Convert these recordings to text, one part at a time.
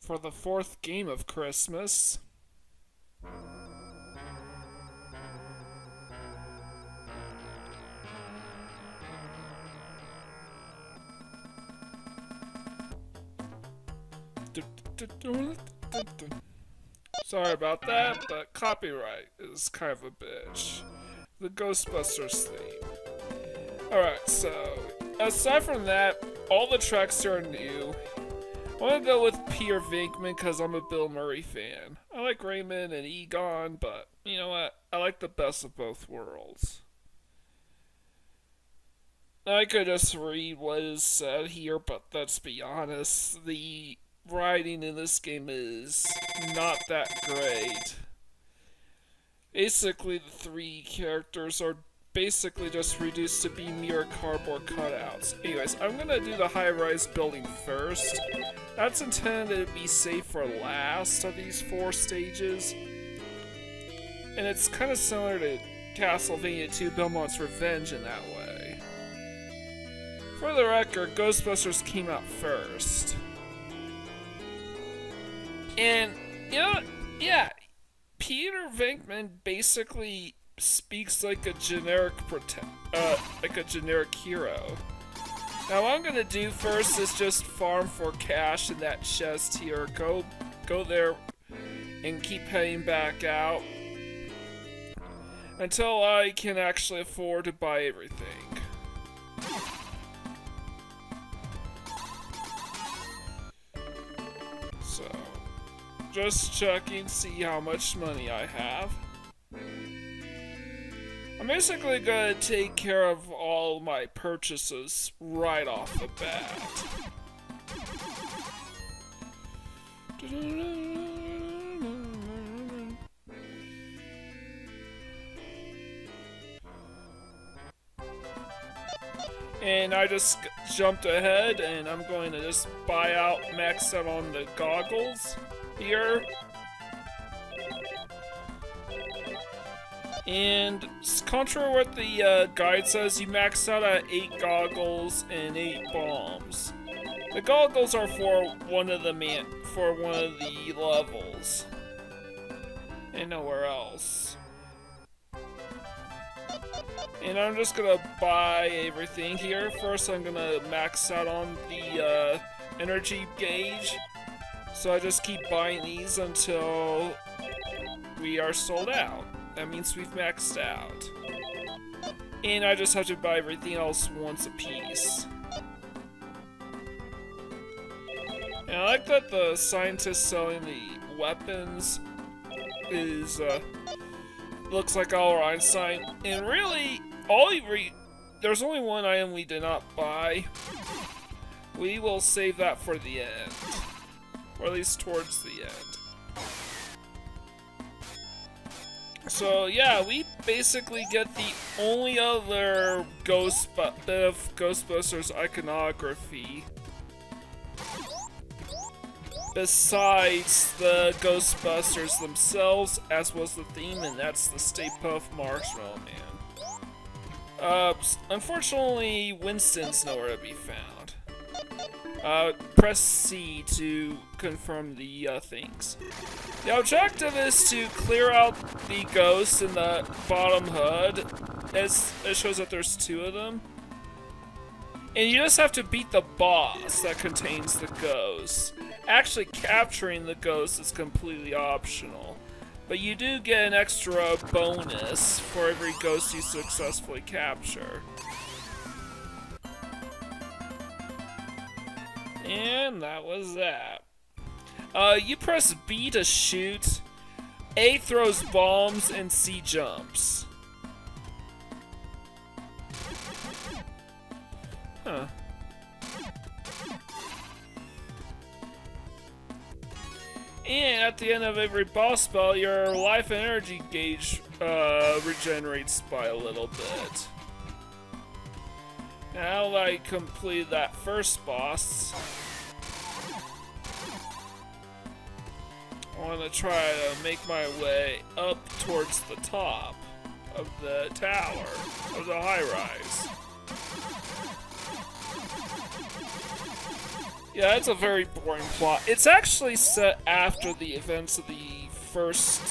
for the fourth game of Christmas. Sorry about that, but copyright is kind of a bitch. The Ghostbusters theme. Alright, so aside from that, all the tracks are new. I want to go with Peter Venkman because I'm a Bill Murray fan. I like Raymond and Egon, but you know what? I like the best of both worlds. I could just read what is said here, but let's be honest, the writing in this game is not that great. Basically, the three characters are basically just reduced to be mere cardboard cutouts. Anyways, I'm gonna do the high-rise building first. That's intended to be safe for last of these 4 stages. And it's kind of similar to Castlevania 2 Belmont's Revenge in that way. For the record, Ghostbusters came out first. And, you know, yeah, Peter Venkman basically speaks like a generic hero. Now what I'm gonna do first is just farm for cash in that chest here. Go there and keep heading back out until I can actually afford to buy everything. So, just checking, see how much money I have. I'm basically gonna take care of all my purchases right off the bat. And I just jumped ahead and I'm going to just buy out, max out on the goggles here. And contrary to what the guide says, you max out at 8 goggles and 8 bombs. The goggles are for one of the levels, and nowhere else. And I'm just gonna buy everything here. First, I'm gonna max out on the energy gauge. So I just keep buying these until we are sold out. That means we've maxed out. And I just have to buy everything else once a piece. And I like that the scientist selling the weapons is, looks like Albert Einstein. And really, there's only one item we did not buy. We will save that for the end. Or at least towards the end. So yeah, we basically get the only other bit of Ghostbusters iconography besides the Ghostbusters themselves, as was the theme, and that's the Stay Puft Marshmallow Man. Unfortunately, Winston's nowhere to be found. Press C to confirm the things. The objective is to clear out the ghosts in the bottom hood, as it shows that there's 2 of them. And you just have to beat the boss that contains the ghosts. Actually, capturing the ghosts is completely optional, but you do get an extra bonus for every ghost you successfully capture. And that was that. You press B to shoot, A throws bombs, and C jumps. Huh. And at the end of every boss spell, your life and energy gauge regenerates by a little bit. Now that I completed that first boss, I want to try to make my way up towards the top of the tower, of the high-rise. Yeah, it's a very boring plot. It's actually set after the events of the first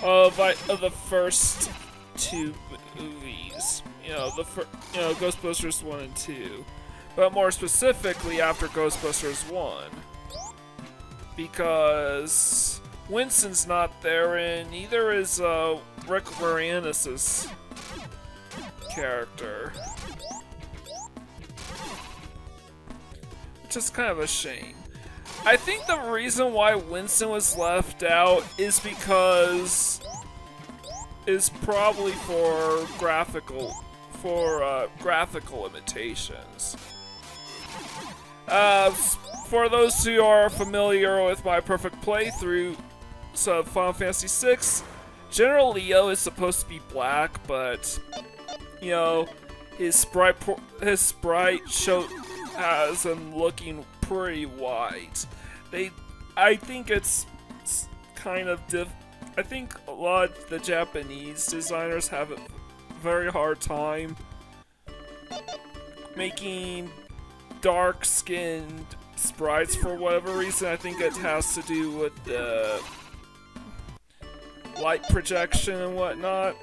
of the first two movies. Ghostbusters 1 and 2. But more specifically after Ghostbusters 1. Because Winston's not there, and neither is Rick Moranis' character. Which is kind of a shame. I think the reason why Winston was left out is probably for graphical limitations. For those who are familiar with my perfect playthrough of Final Fantasy VI, General Leo is supposed to be black, but his sprite has him looking pretty white. I think it's kind of I think a lot of the Japanese designers have a very hard time making dark-skinned sprites for whatever reason. I think it has to do with the light projection and whatnot.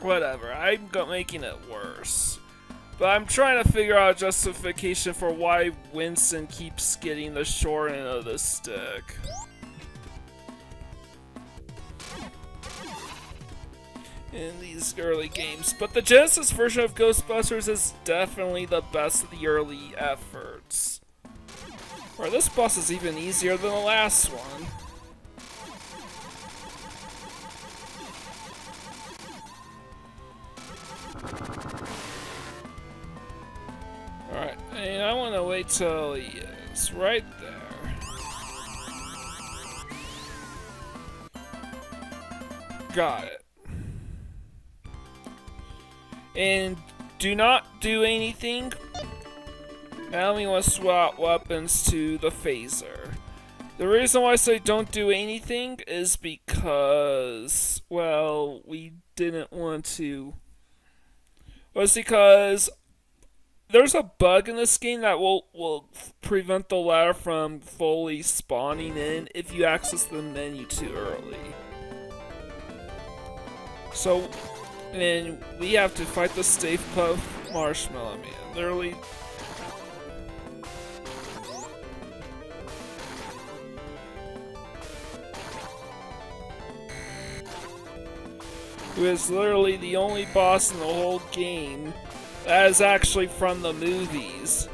Whatever, I'm making it worse. But I'm trying to figure out a justification for why Winston keeps getting the short end of the stick. In these early games. But the Genesis version of Ghostbusters is definitely the best of the early efforts. Or this boss is even easier than the last one. Alright, and I want to wait till he is right there. Got it. And do not do anything. Now we want to swap weapons to the phaser. The reason why I say don't do anything is because, well, we didn't want to. Was because there's a bug in this game that will prevent the ladder from fully spawning in if you access the menu too early. So, and we have to fight the Stay Puft Marshmallow Man. Literally. Who is literally the only boss in the whole game that is actually from the movies.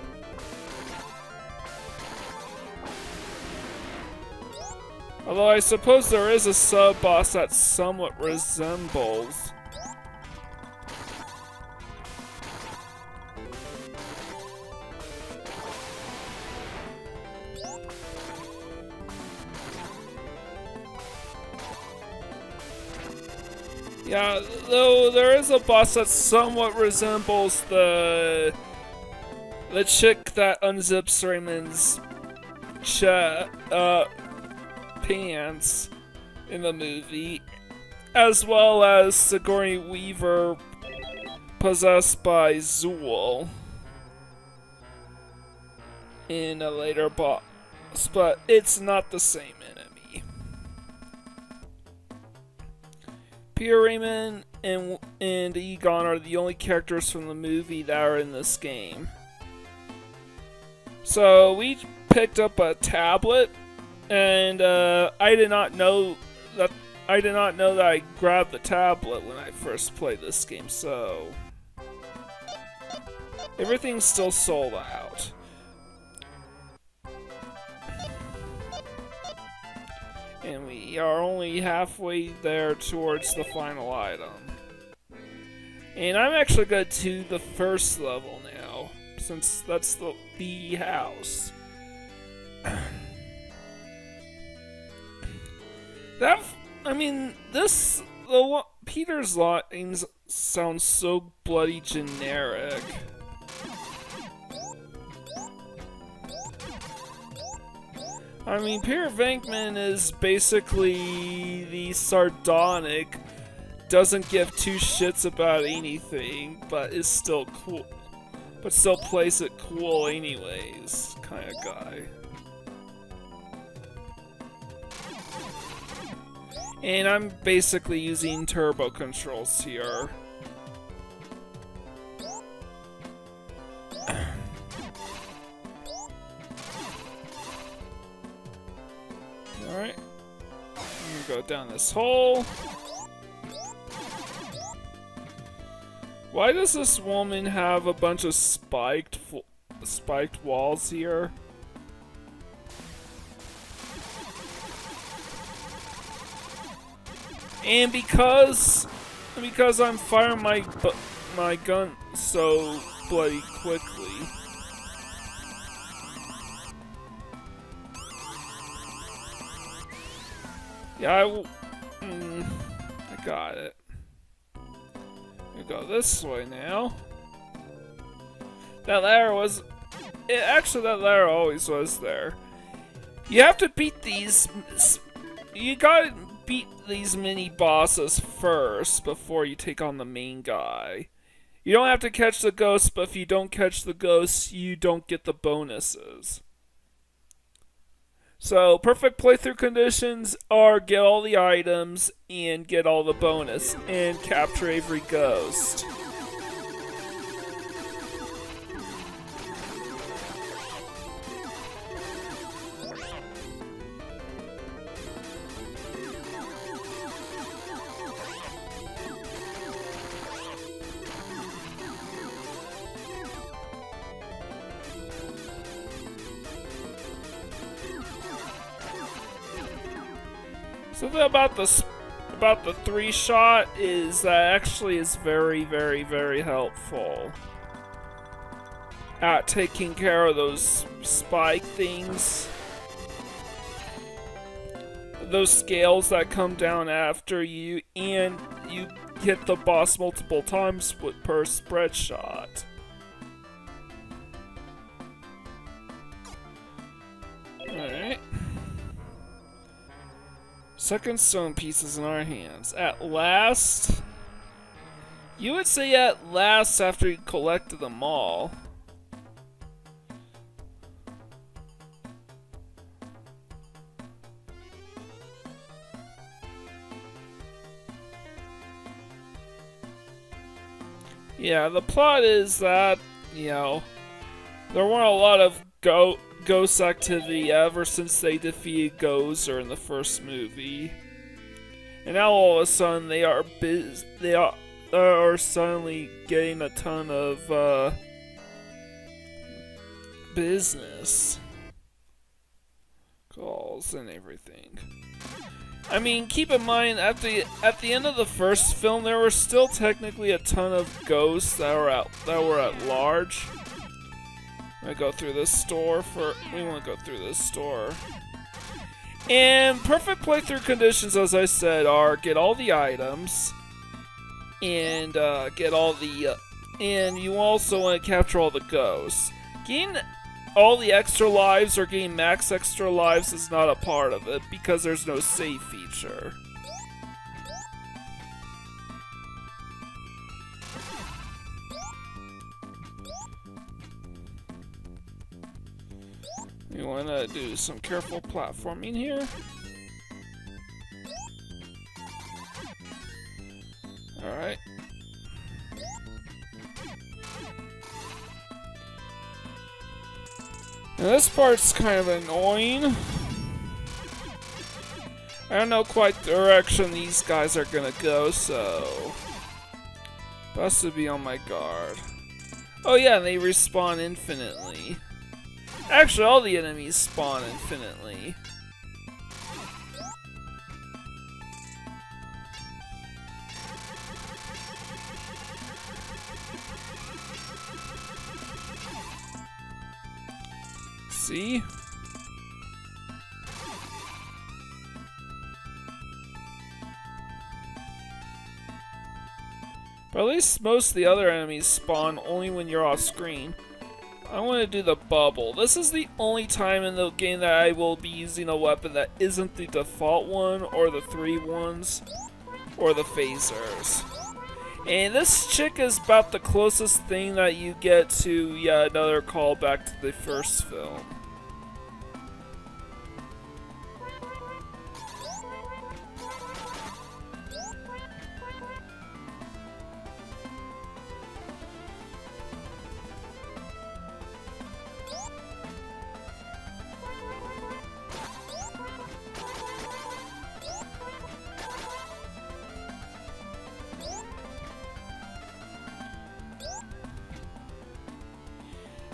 Although I suppose there is a sub-boss that somewhat resembles. Yeah, though there is a boss that somewhat resembles the chick that unzips Raymond's pants in the movie, as well as Sigourney Weaver possessed by Zool in a later boss, but it's not the same enemy. Peter Raymond and Egon are the only characters from the movie that are in this game. So we picked up a tablet, and I did not know that I grabbed the tablet when I first played this game. So everything's still sold out. And we are only halfway there towards the final item. And I'm actually going to do the first level now, since that's the house. Peter's lines sound so bloody generic. I mean, Peter Venkman is basically the sardonic, doesn't give two shits about anything, but is still cool. but still plays it cool anyways, kind of guy. And I'm basically using turbo controls here. Alright. Go down this hole. Why does this woman have a bunch of spiked walls here? And because I'm firing my gun so bloody quickly. Yeah, I got it. We go this way now. That ladder was... actually, that ladder always was there. You have to beat these... You gotta beat these mini bosses first before you take on the main guy. You don't have to catch the ghosts, but if you don't catch the ghosts, you don't get the bonuses. So, perfect playthrough conditions are get all the items and get all the bonus and capture every ghost. Something about the 3-shot is that actually is very, very, very helpful at taking care of those spike things, those scales that come down after you, and you hit the boss multiple times per spread shot. Alright. Second stone pieces in our hands. At last. You would say at last after you collected them all. Yeah, the plot is that, you know, there weren't a lot of ghost activity ever since they defeated Gozer in the first movie, and now all of a sudden they are suddenly getting a ton of business calls and everything. I mean, keep in mind at the end of the first film, there were still technically a ton of ghosts that were at large. I'm gonna go through this store we want to go through this store. And perfect playthrough conditions, as I said, are get all the items and get all the and you also want to capture all the ghosts. Getting all the extra lives or getting max extra lives is not a part of it because there's no save feature. You want to do some careful platforming here. Alright. Now this part's kind of annoying. I don't know quite the direction these guys are gonna go, so best to be on my guard. Oh yeah, they respawn infinitely. Actually, all the enemies spawn infinitely. See? But at least most of the other enemies spawn only when you're off screen. I want to do the bubble. This is the only time in the game that I will be using a weapon that isn't the default one, or the 3 ones, or the phasers. And this chick is about the closest thing that you get to yet another callback to the first film.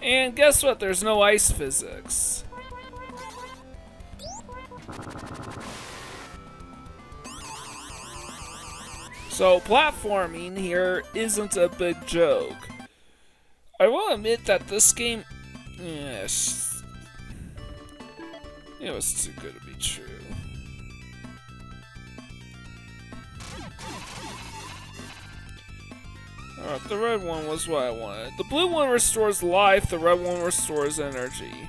And guess what? There's no ice physics. So platforming here isn't a big joke. I will admit that this game, yes, it was too good to be true. Alright, the red one was what I wanted. The blue one restores life, the red one restores energy.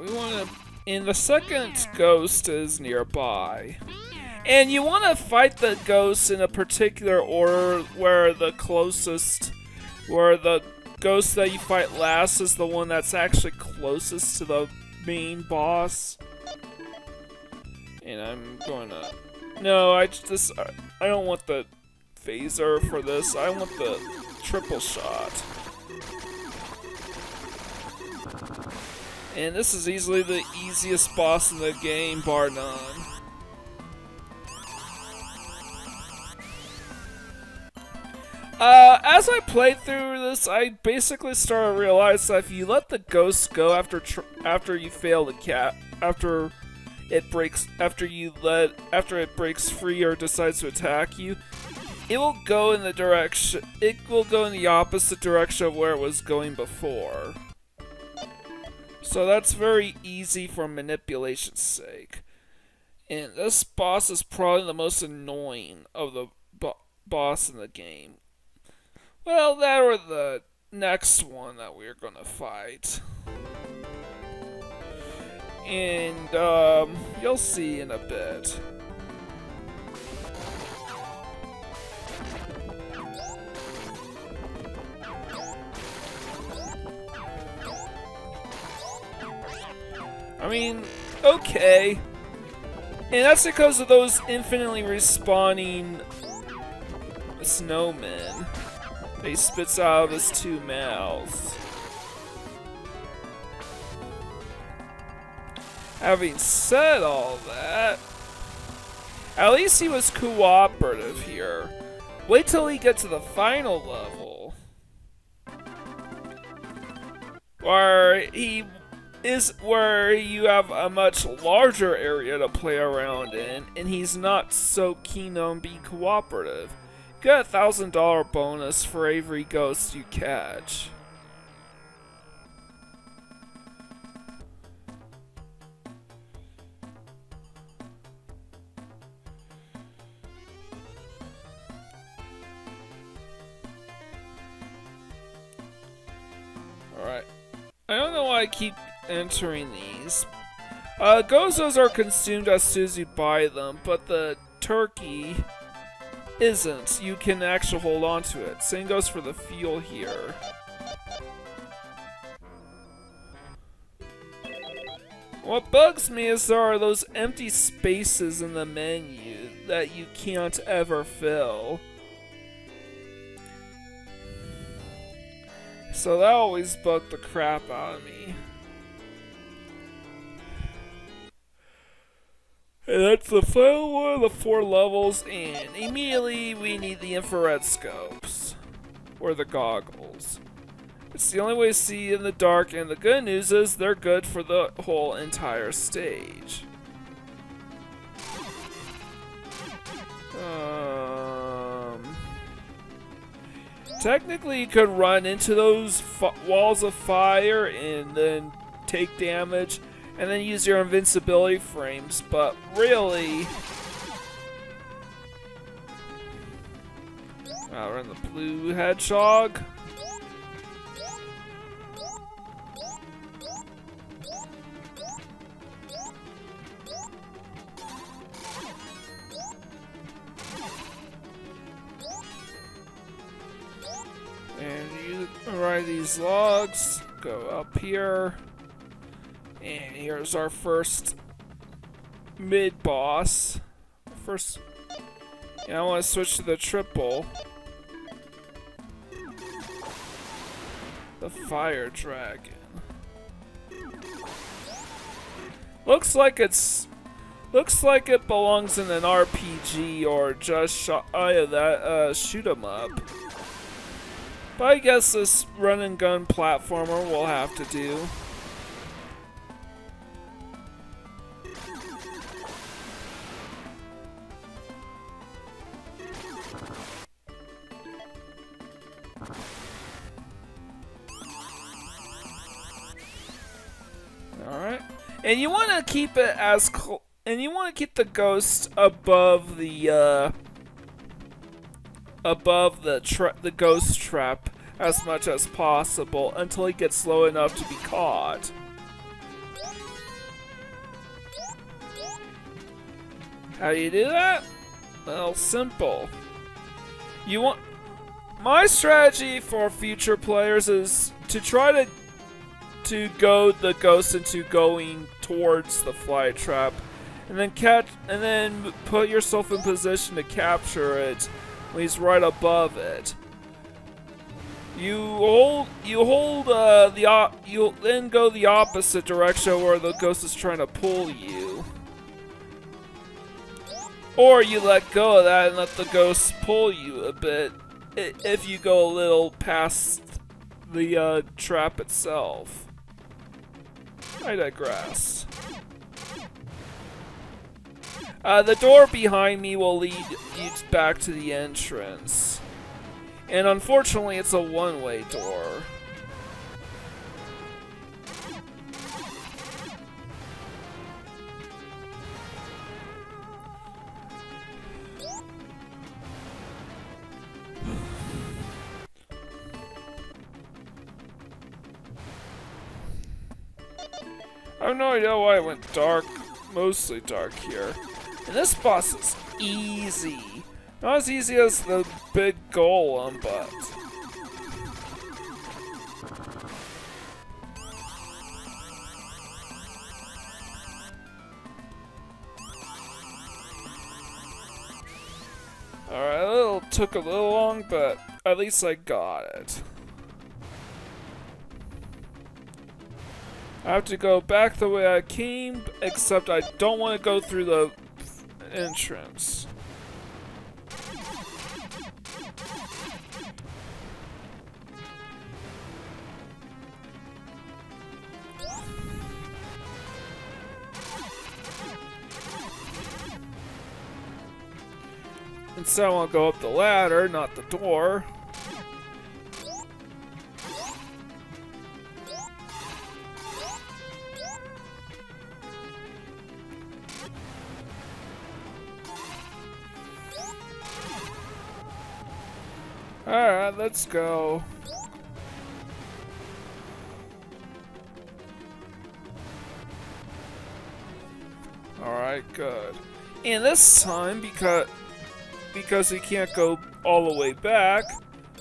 We want to. And the second ghost is nearby. And you want to fight the ghost in a particular order where the ghost that you fight last is the one that's actually closest to the main boss. And I'm going to. No, I don't want the phaser for this. I want the triple shot. And this is easily the easiest boss in the game, bar none. As I played through this, I basically started to realize that if you let the ghost go after you fail the after it breaks free or decides to attack you, it will go in the opposite direction of where it was going before. So that's very easy for manipulation's sake. And this boss is probably the most annoying of the boss in the game. Well, that or the next one that we're gonna fight. And you'll see in a bit. I mean, okay. And that's because of those infinitely respawning snowmen. They spits out of his two mouths. Having said all that, at least he was cooperative here. Wait till he gets to the final level, where you have a much larger area to play around in, and he's not so keen on being cooperative. You get a $1,000 bonus for every ghost you catch. Alright. I don't know why I keep entering these. Gozos are consumed as soon as you buy them, but the turkey isn't. You can actually hold on to it. Same goes for the fuel here. What bugs me is there are those empty spaces in the menu that you can't ever fill. So that always bugged the crap out of me. And that's the final one of the 4 levels, and immediately we need the infrared scopes. Or the goggles. It's the only way to see in the dark, and the good news is they're good for the whole entire stage. Technically, you could run into those walls of fire and then take damage, and then use your invincibility frames, but really... we're in the blue hedgehog. And you ride these logs, go up here, and here's our first mid-boss. I want to switch to the triple. The fire dragon. Looks like it belongs in an RPG or just shoot 'em up. But I guess this run and gun platformer will have to do. Alright. And you want to keep it and you want to keep the ghost above the ghost trap as much as possible until he gets low enough to be caught. How do you do that? Well, simple. My strategy for future players is to try to goad the ghost into going towards the fly trap, and then put yourself in position to capture it when he's right above it. You'll then go the opposite direction where the ghost is trying to pull you. Or you let go of that and let the ghost pull you a bit if you go a little past the trap itself. I digress. The door behind me will lead you back to the entrance. And unfortunately, it's a one-way door. I have no idea why it went dark, mostly dark here. And this boss is easy. Not as easy as the big golem, but... Alright, it took a little long, but at least I got it. I have to go back the way I came, except I don't want to go through the entrance. Instead, I want to go up the ladder, not the door. Alright, let's go. Alright, good. And this time, because we can't go all the way back,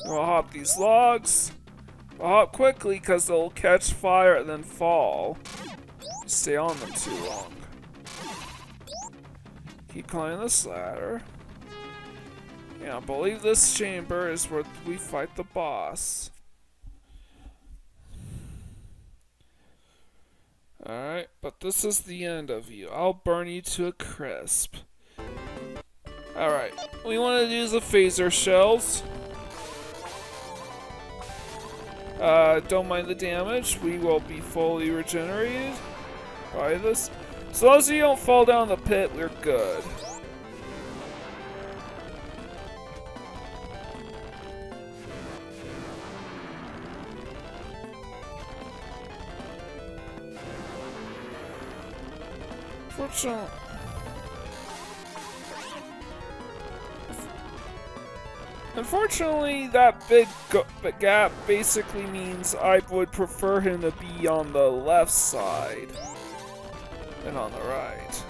we'll hop these logs. We'll hop quickly because they'll catch fire and then fall. Stay on them too long. Keep climbing this ladder. Yeah, I believe this chamber is where we fight the boss. Alright, but this is the end of you. I'll burn you to a crisp. Alright, we want to use the phaser shells. Don't mind the damage. We will be fully regenerated by this. As long as you don't fall down the pit, we're good. Unfortunately, that big gap basically means I would prefer him to be on the left side than on the right.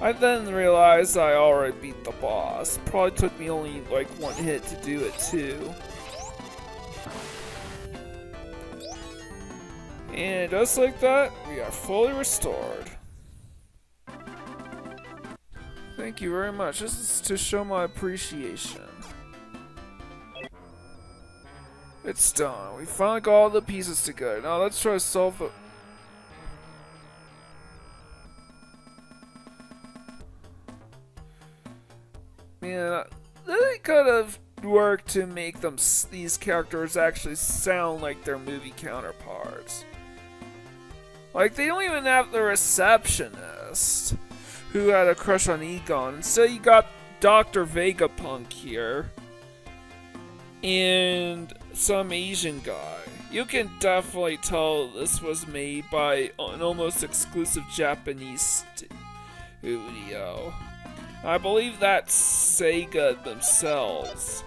I then realized I already beat the boss. Probably took me only like one hit to do it too. And just like that, we are fully restored. Thank you very much. This is to show my appreciation. It's done. We finally got all the pieces together. Now let's try to solve the... Man, they could have worked to make these characters actually sound like their movie counterparts. Like, they don't even have the receptionist who had a crush on Egon. Instead, you got Dr. Vegapunk here. And some Asian guy. You can definitely tell this was made by an almost exclusive Japanese studio. I believe that's Sega themselves.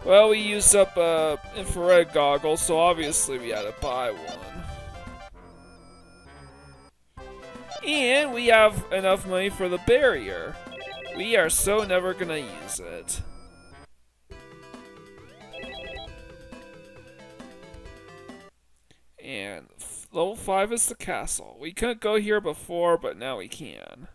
Well, we used up infrared goggles, so obviously we had to buy one. And we have enough money for the barrier. We are so never gonna use it. And level 5 is the castle. We couldn't go here before, but now we can.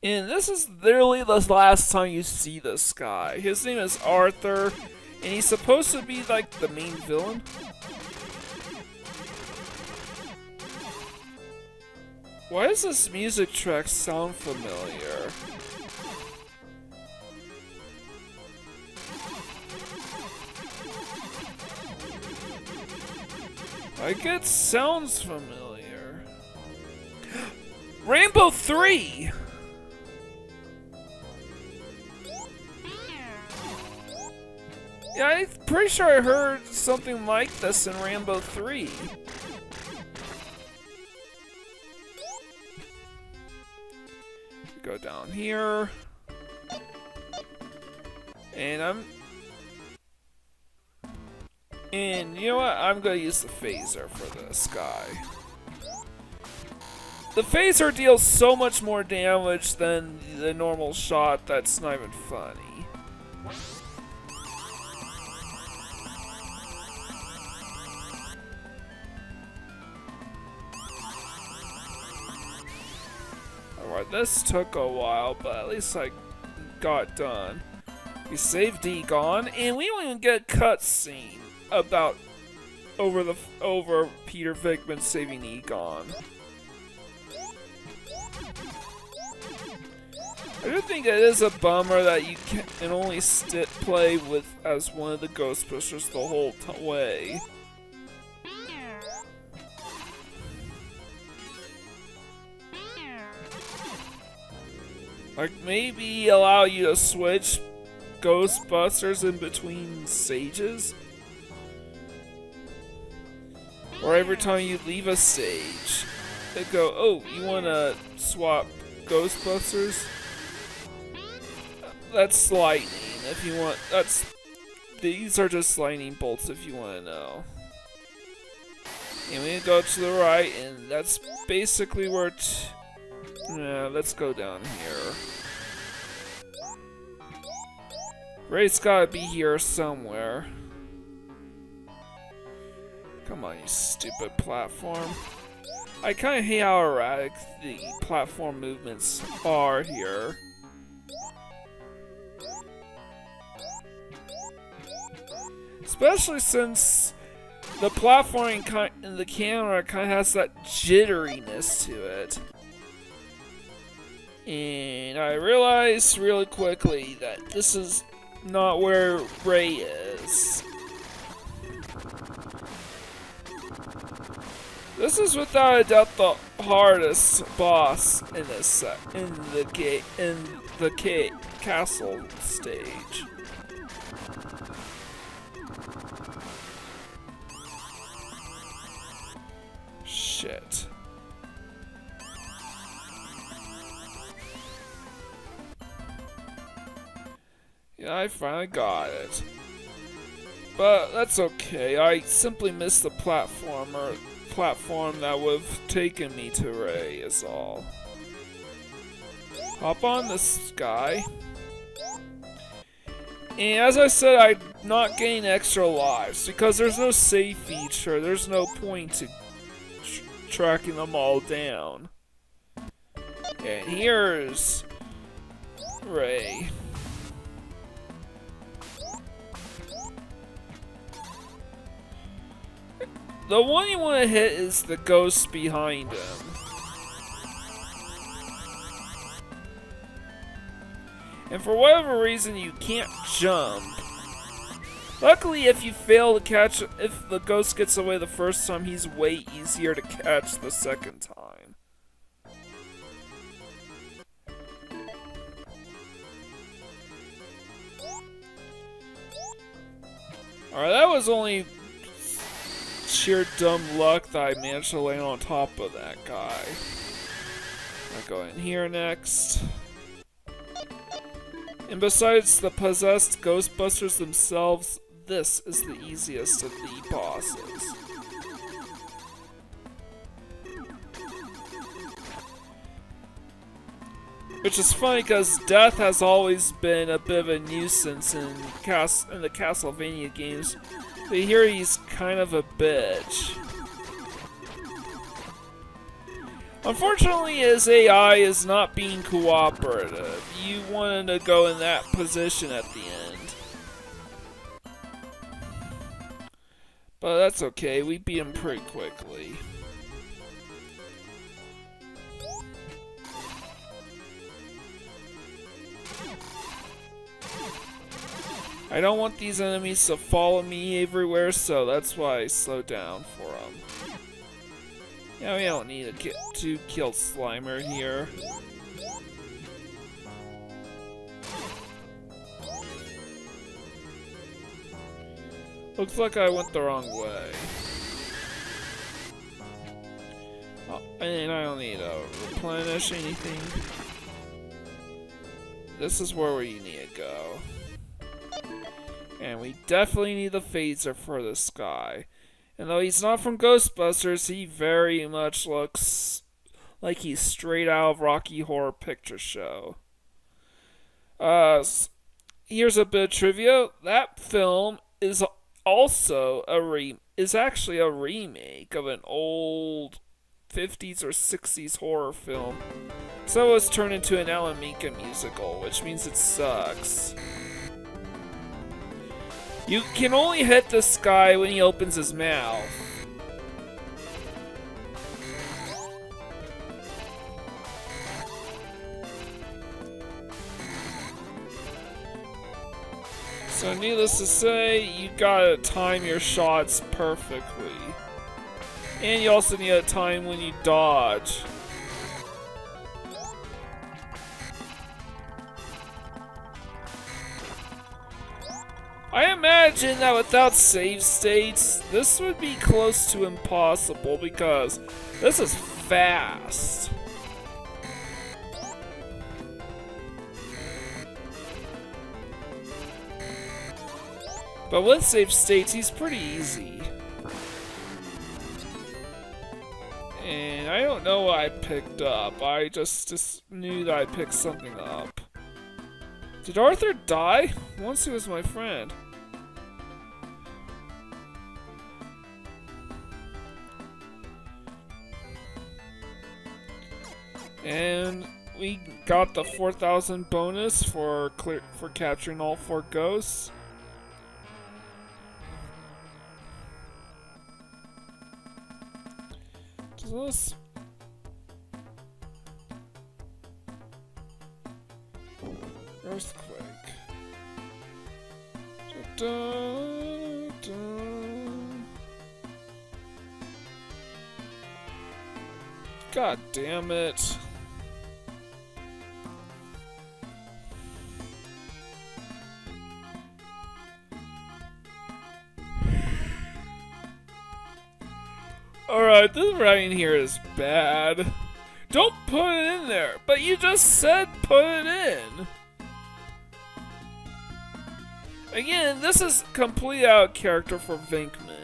And this is literally the last time you see this guy. His name is Arthur, and he's supposed to be like the main villain. Why does this music track sound familiar? Like, it sounds familiar. Rainbow 3! Yeah, I'm pretty sure I heard something like this in Rambo 3. Go down here. And you know what? I'm gonna use the phaser for this guy. The phaser deals so much more damage than the normal shot that's not even funny. Alright, this took a while, but at least I got done. We saved Egon, and we don't even get a cutscene about over Peter Venkman saving Egon. I do think it is a bummer that you can only play with as one of the Ghostbusters the whole way. Like, maybe allow you to switch Ghostbusters in between stages? Or every time you leave a stage, they go, oh, you wanna swap Ghostbusters? That's lightning, if you want. These are just lightning bolts, if you want to know. And we go to the right, and that's basically where. Yeah, let's go down here. Ray's gotta be here somewhere. Come on, you stupid platform. I kinda hate how erratic the platform movements are here. Especially since the platforming in the camera kind of has that jitteriness to it. And I realized really quickly that this is not where Ray is. This is without a doubt the hardest boss in this set, in the castle stage. Shit. Yeah, I finally got it. But that's okay. I simply missed the platform that would have taken me to Ray is all. Hop on this guy. And as I said, I'm not getting extra lives because there's no save feature. There's no point to tracking them all down. And here's Ray. The one you want to hit is the ghost behind him. And for whatever reason, you can't jump. Luckily, if you fail to catch, if the ghost gets away the first time, he's way easier to catch the second time. Alright, that was only sheer dumb luck that I managed to land on top of that guy. I'll go in here next. And besides the possessed Ghostbusters themselves, this is the easiest of the bosses. Which is funny because death has always been a bit of a nuisance in the Castlevania games. But here he's kind of a bitch. Unfortunately, his AI is not being cooperative. You wanted to go in that position at the end. But that's okay, we beat him pretty quickly. I don't want these enemies to follow me everywhere, so that's why I slowed down for them. Yeah, we don't need to kill Slimer here. Looks like I went the wrong way. Oh, and I don't need to replenish anything. This is where you need to go. And we definitely need the phaser for this guy. And though he's not from Ghostbusters, he very much looks like he's straight out of Rocky Horror Picture Show. Here's a bit of trivia. That film is also actually a remake of an old 50s or 60s horror film. So it was turned into an Alan Menken musical, which means it sucks. You can only hit this guy when he opens his mouth. So needless to say, you gotta time your shots perfectly. And you also need a time when you dodge. I imagine that without save states, this would be close to impossible because this is fast. But with save states, he's pretty easy. And I don't know what I picked up. I just knew that I picked something up. Did Arthur die? Once he was my friend. And we got the 4,000 bonus for capturing all 4 ghosts. So let's earthquake. Da, da, da. God damn it. Alright, this writing here is bad. Don't put it in there, but you just said put it in. Again, this is complete out of character for Vinkman.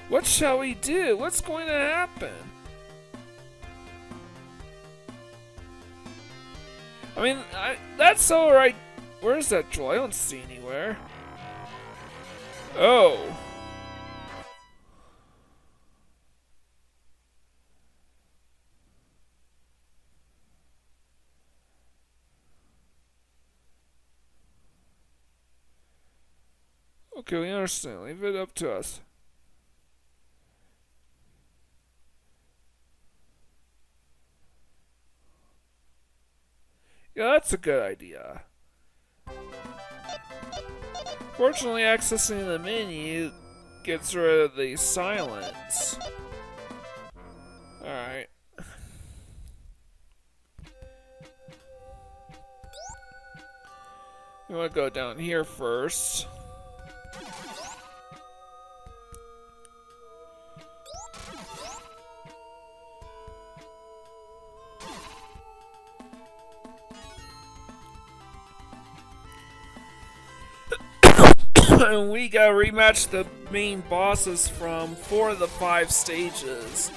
What shall we do? What's going to happen? I mean, that's alright. Where's that jewel? I don't see anywhere. Oh. Okay, we understand. Leave it up to us. Yeah, that's a good idea. Fortunately, accessing the menu gets rid of the silence. Alright. We want to go down here first. And we gotta rematch the main bosses from 4 of the 5 stages.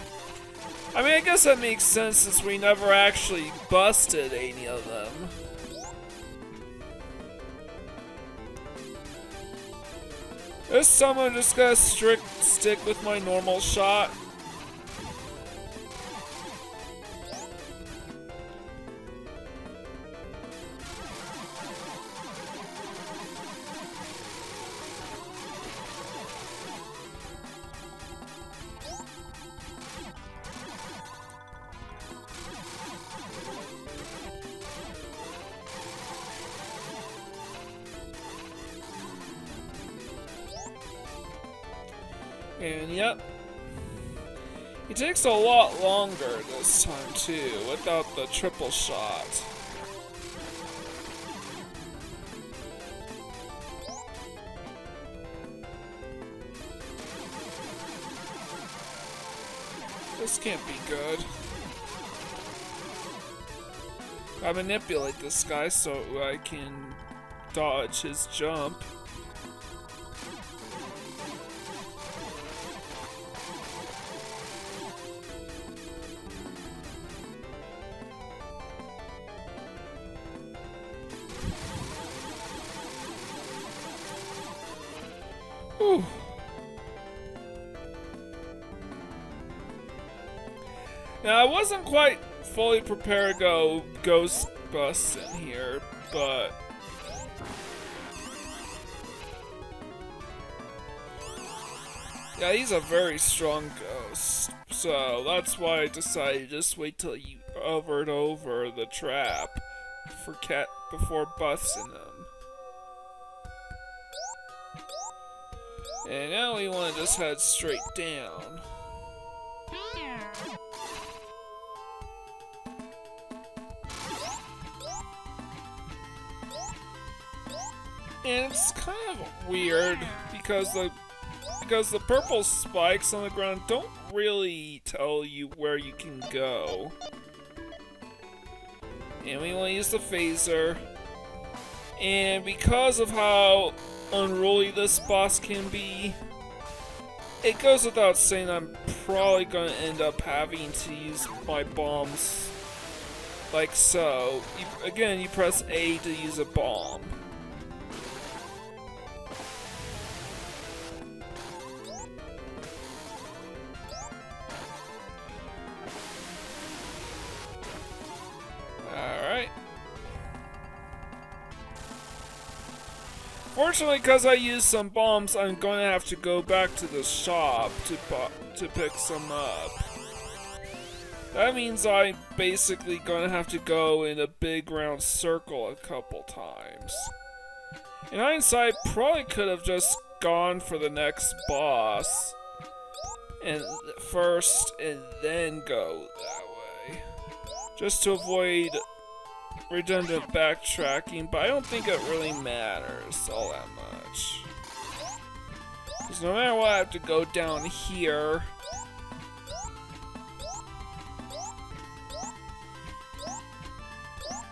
I mean, I guess that makes sense since we never actually busted any of them. This time I'm just gonna stick with my normal shot. And yep, it takes a lot longer this time too, without the triple shot. This can't be good. I manipulate this guy so I can dodge his jump. Whew. Now, I wasn't quite fully prepared to go Ghostbusters in here, but yeah, he's a very strong ghost, so that's why I decided to just wait till you hovered over the trap for before busting him. And now we want to just head straight down. And it's kind of weird because the purple spikes on the ground don't really tell you where you can go. And we want to use the phaser. And because of how unruly this boss can be, it goes without saying I'm probably going to end up having to use my bombs like so. Again, you press A to use a bomb. Fortunately, because I used some bombs, I'm going to have to go back to the shop to pick some up. That means I'm basically gonna have to go in a big round circle a couple times. In hindsight, probably could have just gone for the next boss and first and then go that way. Just to avoid redundant backtracking, but I don't think it really matters all that much. Because no matter what, I have to go down here.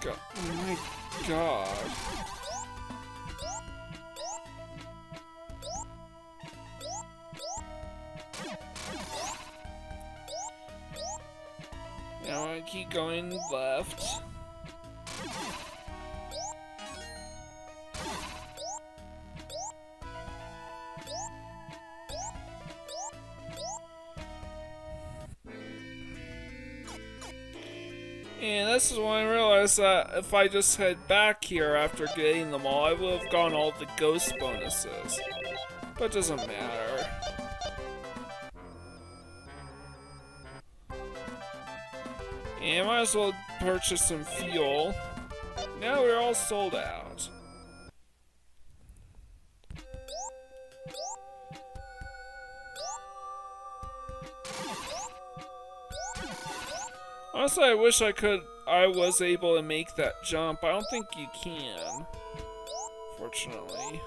God, oh my god. Now I keep going left. And this is when I realized that if I just head back here after getting them all, I would have gotten all the ghost bonuses. But it doesn't matter. And might as well purchase some fuel. Now we're all sold out. Honestly, I wish I was able to make that jump. I don't think you can, fortunately.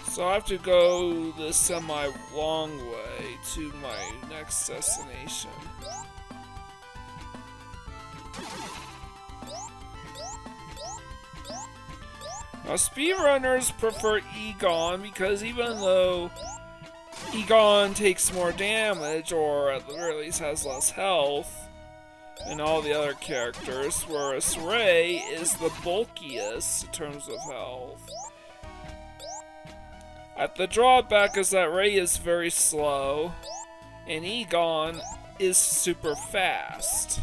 So I have to go the semi-long way to my next destination. Now, speedrunners prefer Egon because even though Egon takes more damage, or at the very least has less health than all the other characters, whereas Ray is the bulkiest in terms of health. The drawback is that Ray is very slow, and Egon is super fast.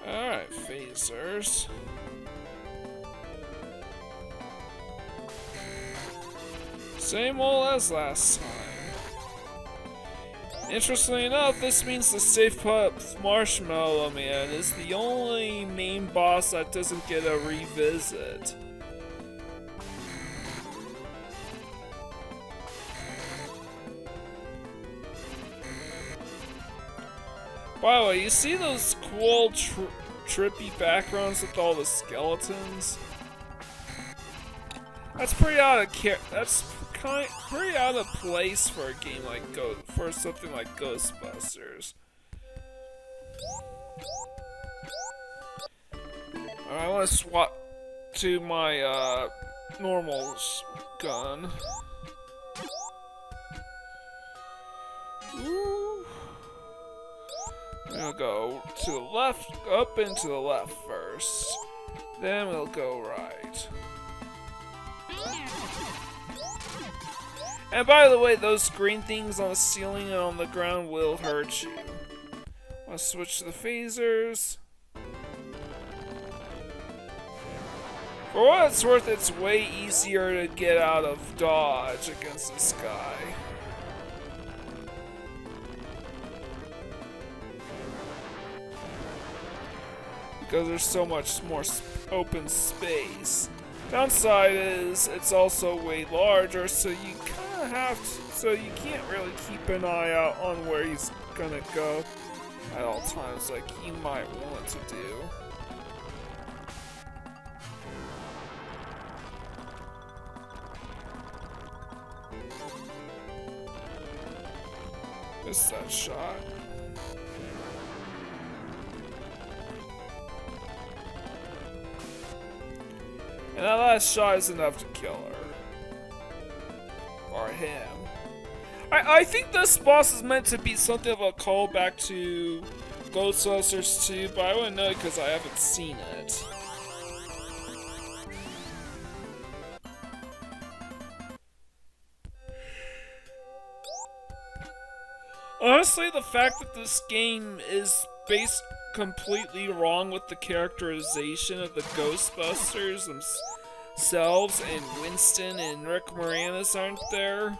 Alright, phasers. Same old as last time. Interestingly enough, this means the Stay Puft Marshmallow Man is the only main boss that doesn't get a revisit. By the way, you see those cool trippy backgrounds with all the skeletons? That's pretty out of pretty out of place for a game like for something like Ghostbusters. I want to swap to my normal gun. Ooh. I'm gonna go to the left, up and to the left first. Then we'll go right. And by the way, those green things on the ceiling and on the ground will hurt you. I'll switch to the phasers. For what it's worth, it's way easier to get out of dodge against this guy. Because there's so much more open space. Downside is it's also way larger, so you kind of have to, so you can't really keep an eye out on where he's gonna go at all times like you might want to do. Missed that shot. And that last shot is enough to kill her. Or him. I think this boss is meant to be something of a callback to Ghostbusters 2, but I wouldn't know because I haven't seen it. Honestly, the fact that this game is based completely wrong with the characterization of the Ghostbusters themselves, and Winston and Rick Moranis aren't there.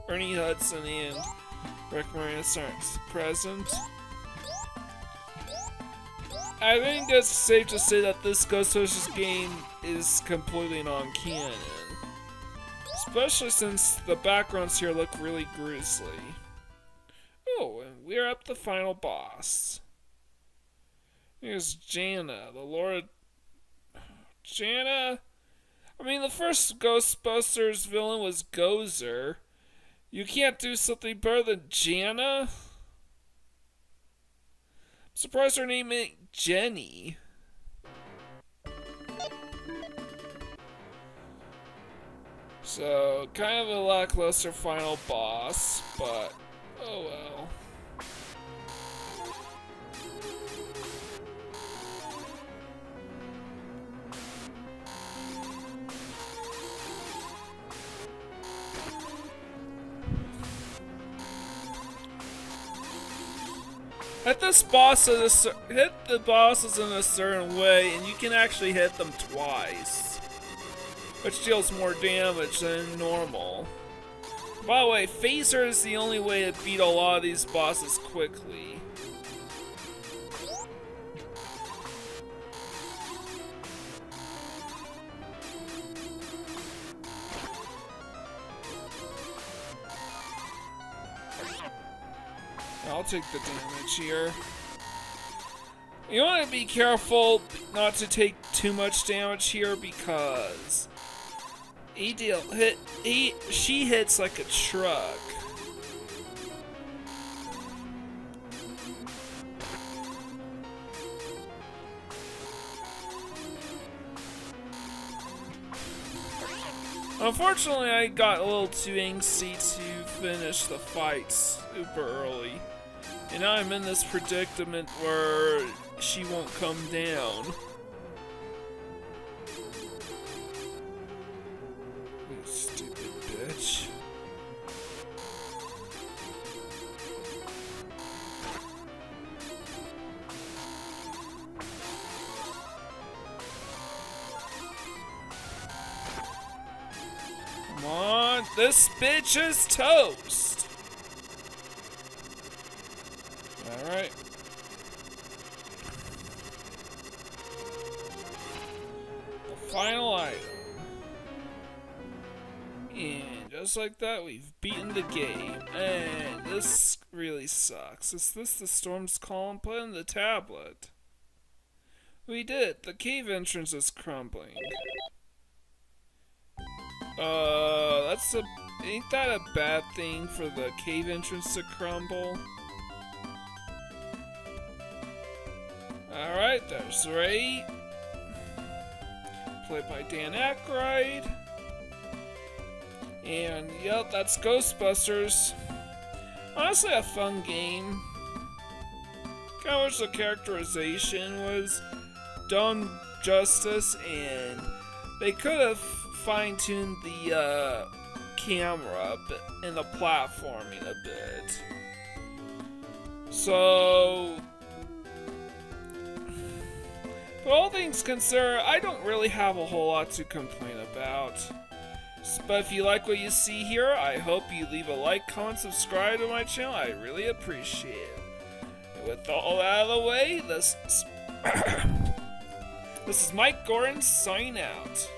Ernie Hudson and Rick Moranis aren't present. I think it's safe to say that this Ghostbusters game is completely non-canon. Especially since the backgrounds here look really grisly. Oh, and we're up the final boss. Here's Jana, the Lord... Jana? I mean, the first Ghostbusters villain was Gozer. You can't do something better than Jana? I'm surprised her name ain't Jenny. So, kind of a lackluster final boss, but oh well. Hit the bosses in a certain way, and you can actually hit them twice, which deals more damage than normal. By the way, phaser is the only way to beat a lot of these bosses quickly. I'll take the damage here. You want to be careful not to take too much damage here because she hits like a truck. Unfortunately, I got a little too angsty to finish the fight super early. And now I'm in this predicament where she won't come down. You stupid bitch. Come on, this bitch is toast. Alright. The final item. And just like that, we've beaten the game. And this really sucks. Is this the Storm's Calm? Put in the tablet. We did. The cave entrance is crumbling. Ain't that a bad thing for the cave entrance to crumble? Alright, there's Ray. Played by Dan Aykroyd. And yep, that's Ghostbusters. Honestly, a fun game. Kinda wish the characterization was done justice, and they could have fine-tuned the camera and the platforming a bit. So, but all things considered, I don't really have a whole lot to complain about. But if you like what you see here, I hope you leave a like, comment, subscribe to my channel. I really appreciate it. And with all that out of the way, this is Mike Gordon signing out.